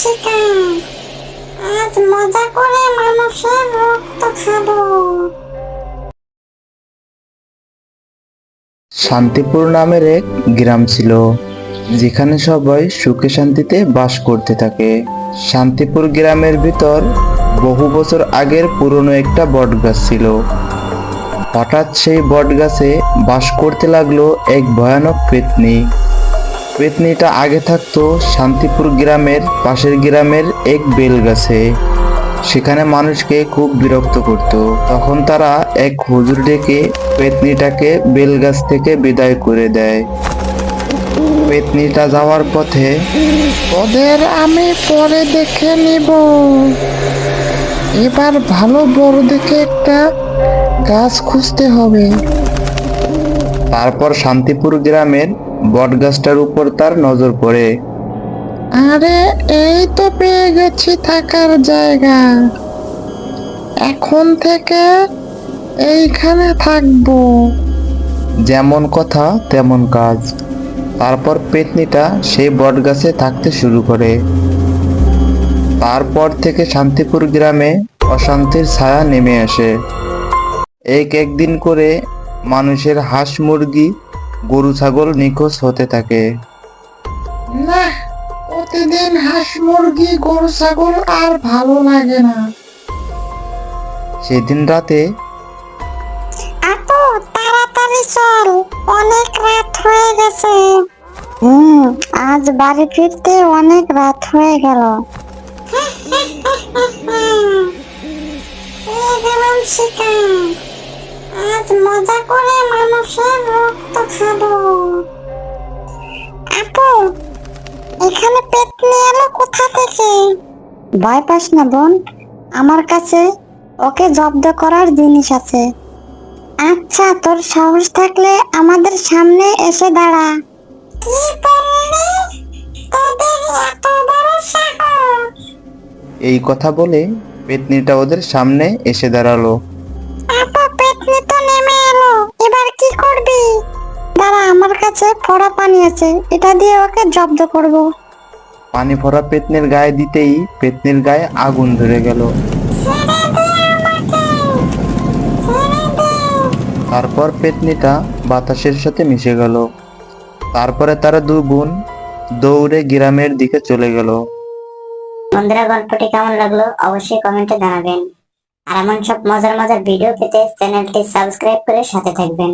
শিকার। আজ মজা করে মানুষের রক্ত খাবো। শান্তিপুর নামের এক গ্রাম ছিল, যেখানে সবাই সুখে শান্তিতে বাস করতে থাকে। শান্তিপুর গ্রামের ভিতর বহু বছর আগের পুরনো একটা বটগাছ ছিল। হঠাৎ সেই বটগাছে বাস করতে লাগলো এক ভয়ানক পেত্নী। পেত্নীটা আগে থাকতো শান্তিপুর গ্রামের পাশের গ্রামের এক বেল গাছে। সেখানে মানুষকে খুব বিরক্ত করত। তখন তারা এক হুজুর ডেকে পেত্নীটাকে বেলগাছ থেকে বিদায় করে দেয়। পেত্নীটা যাওয়ার পথে, ওদের আমি পরে দেখে নিব, এবার ভালো বড় দেখে একটা গাছ খুঁজতে হবে। তারপর শান্তিপুর গ্রামের বটগাছটার উপর তার নজর পড়ে। আরে এই তো পেয়ে গেছি থাকার জায়গা, এখন থেকে এইখানে থাকবো। যেমন কথা তেমন কাজ। তারপর পেত্নীটা সেই বটগাছে থাকতে শুরু করে। তারপর থেকে শান্তিপুর গ্রামে অশান্তির ছায়া নেমে আসে। একদিন করে মানুষের হাঁস মুরগি গরু ছাগল নিখোঁজ হতে থাকে। না, প্রতিদিন হাঁস মুরগি গরু ছাগল আর ভালো লাগে না। সেদিন রাতে আপু তাড়াতাড়ি চল, অনেক রাত হয়ে গেছে। আজ বাড়ি ফিরতে অনেক রাত হয়ে গেল। পেয়ে গেলাম শিকার। আজ মজা করে মানুষের রক্ত খাবো। আপু, এখানে পেত্নী এলো কোথা থেকে? ভয় পাস না বোন, আমার কাছে ওকে জব্দ করার জিনিস আছে। আচ্ছা, তোর সাহস থাকলে আমাদের সামনে এসে দাঁড়া। কি বললি? তোদের এত বড় সাহস? এই কথা বলে পেত্নীটা ওদের সামনে এসে দাঁড়ালো। আপু, পেত্নী তো নেমে এলো, এবার কি করবি? দাঁড়া, আমার কাছে ফোড়া পানি আছে, এটা দিয়ে ওকে জব্দ করব। পানি ভরা পেত্নীর গায়ে দিতেই পেত্নীর গায়ে আগুন ধরে গেল। ছেড়ে দে আমাকে, ছেড়ে দে। তারপর পেত্নীটা বাতাসের সাথে মিশে গেল। তারপরে তারা দু বোন দৌড়ে গ্রামের দিকে চলে গেল। বন্ধুরা, গল্পটি কেমন লাগলো অবশ্যই কমেন্টে জানাবেন। আর এমন সব মজার মজার ভিডিও পেতে চ্যানেলটি সাবস্ক্রাইব করে সাথে থাকবেন।